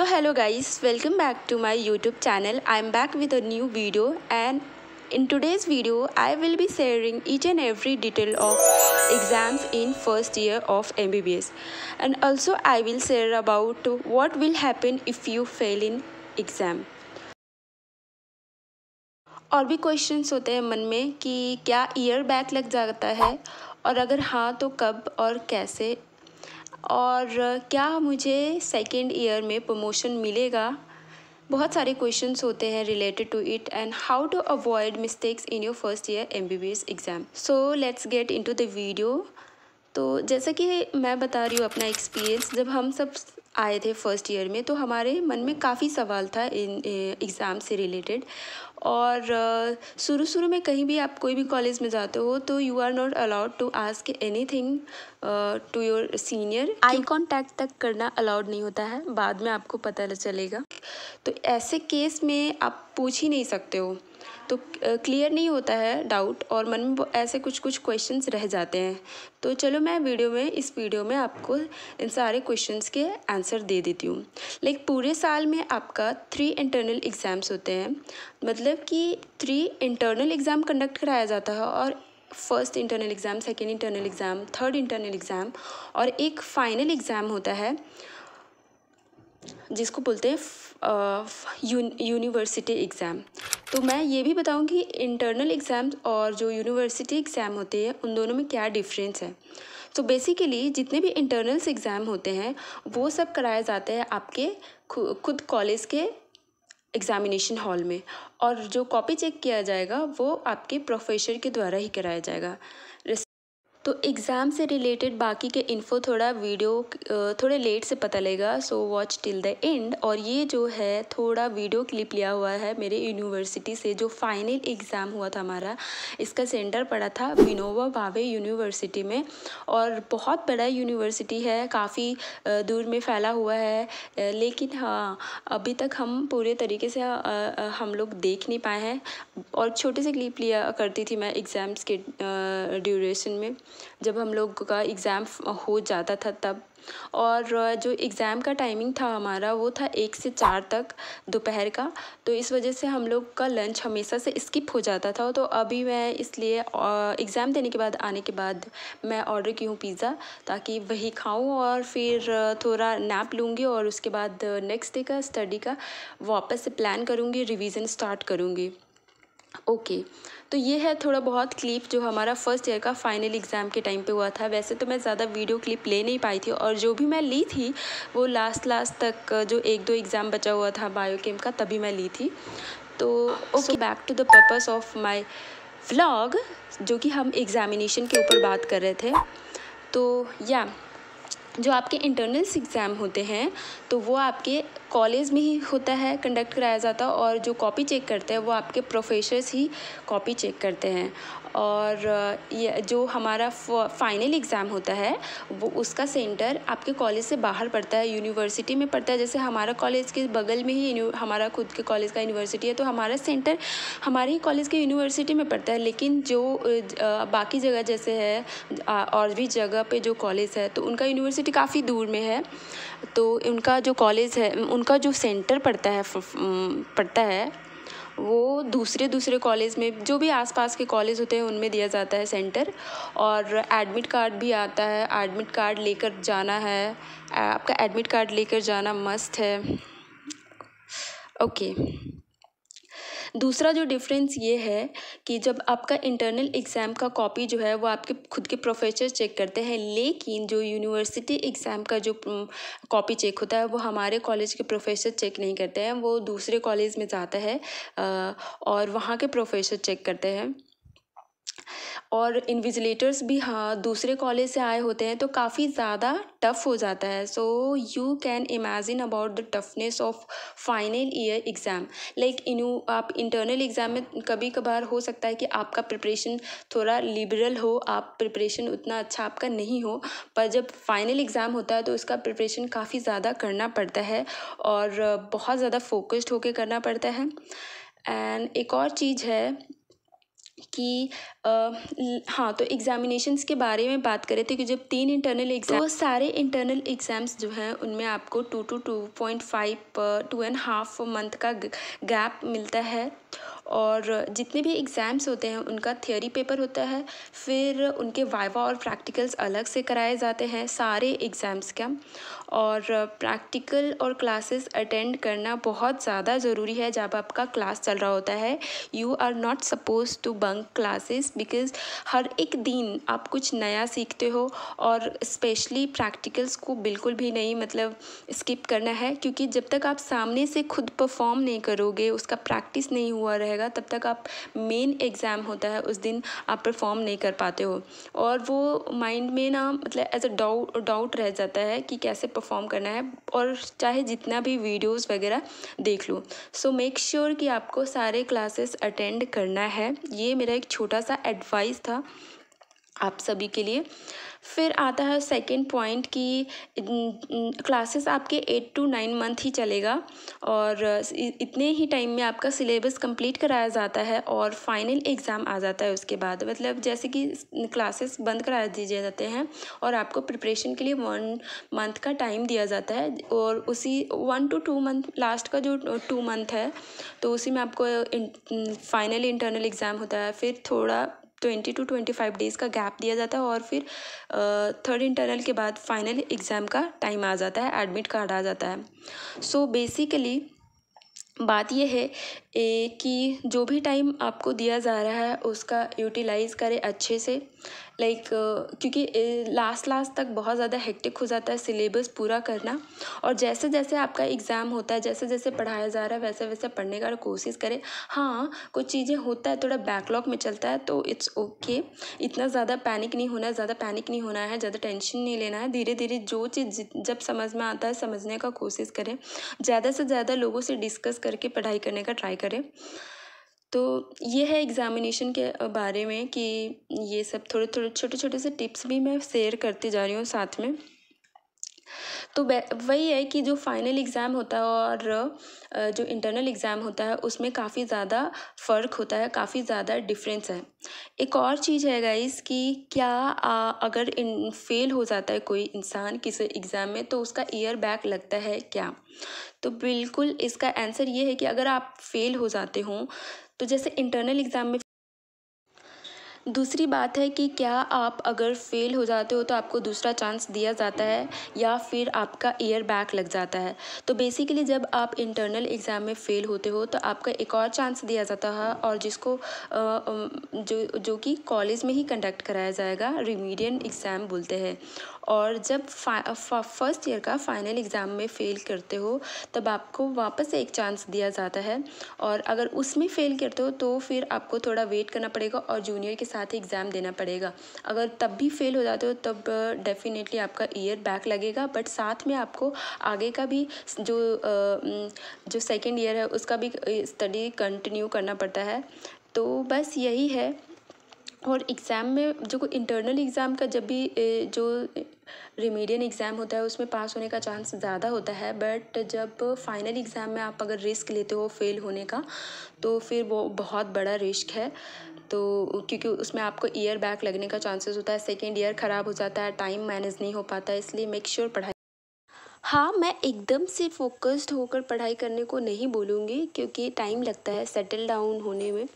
So hello guys, welcome back to my YouTube channel. I am back with a new video, and in today's video I will be sharing each and every detail of exams in first year of MBBS, and also I will share about what will happen if you fail in exam. और भी questions होते हैं मन में कि क्या year back लग जाता है, और अगर हाँ तो कब और कैसे, और क्या मुझे सेकेंड ईयर में प्रमोशन मिलेगा। बहुत सारे क्वेश्चंस होते हैं related to it, and how to avoid mistakes in your first year MBBS exam. So let's get into the video. तो जैसा कि मैं बता रही हूँ अपना एक्सपीरियंस, जब हम सब आए थे फर्स्ट ईयर में तो हमारे मन में काफ़ी सवाल था इन एग्ज़ाम से रिलेटेड। और शुरू में कहीं भी आप कोई भी कॉलेज में जाते हो तो you are not allowed to ask anything to your senior. Eye contact तक करना अलाउड नहीं होता है, बाद में आपको पता चलेगा। तो ऐसे केस में आप पूछ ही नहीं सकते हो, तो क्लियर नहीं होता है डाउट, और मन में ऐसे कुछ क्वेश्चंस रह जाते हैं। तो चलो मैं इस वीडियो में आपको इन सारे क्वेश्चंस के आंसर दे देती हूँ। लाइक पूरे साल में आपका 3 इंटरनल एग्ज़ाम्स होते हैं, मतलब कि 3 इंटरनल एग्ज़ाम कंडक्ट कराया जाता है, और first internal exam, second internal exam, third internal exam, और एक फाइनल एग्ज़ाम होता है जिसको बोलते हैं यूनिवर्सिटी एग्ज़ाम। तो मैं ये भी बताऊंगी इंटरनल एग्ज़ाम्स और जो यूनिवर्सिटी एग्ज़ाम होते हैं उन दोनों में क्या डिफरेंस है। तो बेसिकली जितने भी इंटरनल्स एग्ज़ाम होते हैं वो सब कराए जाते हैं आपके खुद कॉलेज के एग्ज़ामिनेशन हॉल में, और जो कॉपी चेक किया जाएगा वो आपके प्रोफेसर के द्वारा ही कराया जाएगा। तो एग्ज़ाम से रिलेटेड बाकी के इन्फो थोड़े लेट से पता लगेगा, so watch till the end. और ये जो है थोड़ा वीडियो क्लिप लिया हुआ है मेरे यूनिवर्सिटी से, जो फाइनल एग्ज़ाम हुआ था हमारा। इसका सेंटर पड़ा था विनोबा भावे यूनिवर्सिटी में, और बहुत बड़ा यूनिवर्सिटी है, काफ़ी दूर में फैला हुआ है। लेकिन हाँ, अभी तक हम पूरे तरीके से हम लोग देख नहीं पाए हैं, और छोटे से क्लिप लिया करती थी मैं एग्ज़ाम्स के ड्यूरेशन में, जब हम लोग का एग्ज़ाम हो जाता था तब। और जो एग्ज़ाम का टाइमिंग था हमारा वो था 1 से 4 तक दोपहर का, तो इस वजह से हम लोग का लंच हमेशा से स्किप हो जाता था। तो अभी मैं इसलिए एग्ज़ाम देने के बाद आने के बाद मैं ऑर्डर की हूँ पिज़्ज़ा, ताकि वही खाऊँ और फिर थोड़ा नैप लूँगी, और उसके बाद नेक्स्ट डे का स्टडी का वापस से प्लान करूँगी, रिवीजन स्टार्ट करूँगी। ओके, तो ये है थोड़ा बहुत क्लिप जो हमारा फर्स्ट ईयर का फाइनल एग्ज़ाम के टाइम पे हुआ था। वैसे तो मैं ज़्यादा वीडियो क्लिप ले नहीं पाई थी, और जो भी मैं ली थी वो लास्ट तक जो 1-2 एग्ज़ाम बचा हुआ था बायोकेम का, तभी मैं ली थी। तो okay, back to the purpose of my vlog, जो कि हम एग्ज़ामिनेशन के ऊपर बात कर रहे थे। तो या जो आपके इंटरनल्स एग्ज़ाम होते हैं तो वो आपके कॉलेज में ही होता है, कंडक्ट कराया जाता है, और जो कॉपी चेक करते हैं वो आपके प्रोफेसर्स ही कॉपी चेक करते हैं। और ये जो हमारा फाइनल एग्ज़ाम होता है वो उसका सेंटर आपके कॉलेज से बाहर पड़ता है, यूनिवर्सिटी में पड़ता है। जैसे हमारा कॉलेज के बगल में ही हमारा खुद के कॉलेज का यूनिवर्सिटी है, तो हमारा सेंटर हमारे ही कॉलेज के यूनिवर्सिटी में पड़ता है। लेकिन जो बाकी जगह जैसे है और भी जगह पे जो कॉलेज है तो उनका यूनिवर्सिटी काफ़ी दूर में है, तो उनका जो कॉलेज है, उनका जो सेंटर पड़ता है वो दूसरे कॉलेज में, जो भी आसपास के कॉलेज होते हैं उनमें दिया जाता है सेंटर। और एडमिट कार्ड भी आता है, एडमिट कार्ड लेकर जाना है, आपका एडमिट कार्ड लेकर जाना मस्ट है। ओके, दूसरा जो डिफरेंस ये है कि जब आपका इंटरनल एग्ज़ाम का कॉपी जो है वो आपके खुद के प्रोफेसर चेक करते हैं, लेकिन जो यूनिवर्सिटी एग्ज़ाम का जो कॉपी चेक होता है वो हमारे कॉलेज के प्रोफेसर चेक नहीं करते हैं, वो दूसरे कॉलेज में जाता है और वहाँ के प्रोफेसर चेक करते हैं। और इन्विजिलेटर्स भी हाँ दूसरे कॉलेज से आए होते हैं, तो काफ़ी ज़्यादा टफ़ हो जाता है। So you can imagine about the toughness of final year exam. Like आप इंटरनल एग्ज़ाम में कभी कभार हो सकता है कि आपका प्रिपरेशन थोड़ा लिबरल हो, आप प्रिपरेशन उतना अच्छा आपका नहीं हो, पर जब फाइनल एग्ज़ाम होता है तो उसका प्रिपरेशन काफ़ी ज़्यादा करना पड़ता है, और बहुत ज़्यादा फोकस्ड होकर करना पड़ता है। एंड एक और चीज़ है कि हाँ, तो एग्ज़ामिनेशंस के बारे में बात कर रहे थे कि जब 3 इंटरनल एग्ज़ाम, तो सारे इंटरनल एग्ज़ाम्स जो हैं उनमें आपको 2 to 2.5 2.5 मंथ का गैप मिलता है। और जितने भी एग्ज़ाम्स होते हैं उनका थियरी पेपर होता है, फिर उनके वाइवा और प्रैक्टिकल्स अलग से कराए जाते हैं सारे एग्ज़ाम्स का। और प्रैक्टिकल और क्लासेस अटेंड करना बहुत ज़्यादा ज़रूरी है जब आपका क्लास चल रहा होता है। You are not suppose to bunk classes, because हर एक दिन आप कुछ नया सीखते हो। और स्पेशली प्रैक्टिकल्स को बिल्कुल भी नहीं मतलब स्किप करना है, क्योंकि जब तक आप सामने से खुद परफॉर्म नहीं करोगे, उसका प्रैक्टिस नहीं हुआ रहेगा, तब तक आप मेन एग्ज़ाम होता है उस दिन आप परफॉर्म नहीं कर पाते हो। और वो माइंड में ना मतलब एज अ डाउट रह जाता है कि कैसे परफॉर्म करना है, और चाहे जितना भी वीडियोस वगैरह देख लो। सो मेक श्योर कि आपको सारे क्लासेस अटेंड करना है। ये मेरा एक छोटा सा एडवाइस था आप सभी के लिए। फिर आता है सेकंड पॉइंट कि क्लासेस आपके 8 to 9 मंथ ही चलेगा, और इतने ही टाइम में आपका सिलेबस कंप्लीट कराया जाता है और फाइनल एग्ज़ाम आ जाता है उसके बाद। मतलब जैसे कि क्लासेस बंद करा दिए जाते हैं और आपको प्रिपरेशन के लिए 1 मंथ का टाइम दिया जाता है, और उसी 1 to 2 मंथ, लास्ट का जो 2 मंथ है, तो उसी में आपको फाइनल इंटरनल एग्ज़ाम होता है। फिर थोड़ा 20 to 25 डेज़ का गैप दिया जाता है, और फिर थर्ड इंटरनल के बाद फाइनल एग्ज़ाम का टाइम आ जाता है, एडमिट कार्ड आ जाता है। सो बेसिकली बात यह है कि जो भी टाइम आपको दिया जा रहा है उसका यूटिलाइज़ करें अच्छे से। लाइक क्योंकि लास्ट तक बहुत ज़्यादा हेक्टिक हो जाता है सिलेबस पूरा करना। और जैसे जैसे आपका एग्ज़ाम होता है, जैसे जैसे पढ़ाया जा रहा है, वैसे वैसे पढ़ने का कोशिश करें। हाँ, कुछ चीज़ें होता है थोड़ा बैकलॉग में चलता है, तो इट्स ओके। इतना ज़्यादा पैनिक नहीं होना है, ज़्यादा टेंशन नहीं लेना है। धीरे धीरे जो चीज़ जब समझ में आता है समझने का कोशिश करें। ज़्यादा से ज़्यादा लोगों से डिस्कस करके पढ़ाई करने का ट्राई करें। तो ये है एग्ज़ामिनेशन के बारे में कि ये सब थोड़े थोड़े छोटे छोटे से टिप्स भी मैं शेयर करती जा रही हूँ साथ में। तो वही है कि जो फाइनल एग्ज़ाम होता है और जो इंटरनल एग्ज़ाम होता है उसमें काफ़ी ज़्यादा फ़र्क होता है, काफ़ी ज़्यादा डिफरेंस है। एक और चीज़ है गाइस कि क्या अगर फेल हो जाता है कोई इंसान किसी एग्ज़ाम में, तो उसका ईयर बैक लगता है क्या? तो बिल्कुल इसका आंसर ये है कि अगर आप फेल हो जाते हो, तो जैसे इंटरनल एग्ज़ाम में, दूसरी बात है कि क्या आप अगर फेल हो जाते हो तो आपको दूसरा चांस दिया जाता है या फिर आपका ईयर बैक लग जाता है। तो बेसिकली जब आप इंटरनल एग्ज़ाम में फ़ेल होते हो तो आपका एक और चांस दिया जाता है, और जिसको जो कि कॉलेज में ही कंडक्ट कराया जाएगा, रिमीडियन एग्ज़ाम बोलते हैं। और जब फर्स्ट ईयर का फाइनल एग्ज़ाम में फ़ेल करते हो तब आपको वापस से एक चांस दिया जाता है, और अगर उसमें फ़ेल करते हो तो फिर आपको थोड़ा वेट करना पड़ेगा और जूनियर के साथ ही एग्ज़ाम देना पड़ेगा। अगर तब भी फ़ेल हो जाते हो तब डेफिनेटली आपका ईयर बैक लगेगा, बट साथ में आपको आगे का भी जो सेकेंड ईयर है उसका भी स्टडी कंटिन्यू करना पड़ता है। तो बस यही है। और एग्ज़ाम में जो इंटरनल एग्ज़ाम का जब भी जो रिमीडियन एग्ज़ाम होता है उसमें पास होने का चांस ज़्यादा होता है, बट जब फाइनल एग्ज़ाम में आप अगर रिस्क लेते हो फेल होने का, तो फिर वो बहुत बड़ा रिस्क है। तो क्योंकि उसमें आपको ईयर बैक लगने का चांसेस होता है, सेकेंड ईयर ख़राब हो जाता है, टाइम मैनेज नहीं हो पाता है, इसलिए मेक श्योर पढ़ाई। हाँ, मैं एकदम से फोकस्ड होकर पढ़ाई करने को नहीं बोलूँगी, क्योंकि टाइम लगता है सेटल डाउन होने में।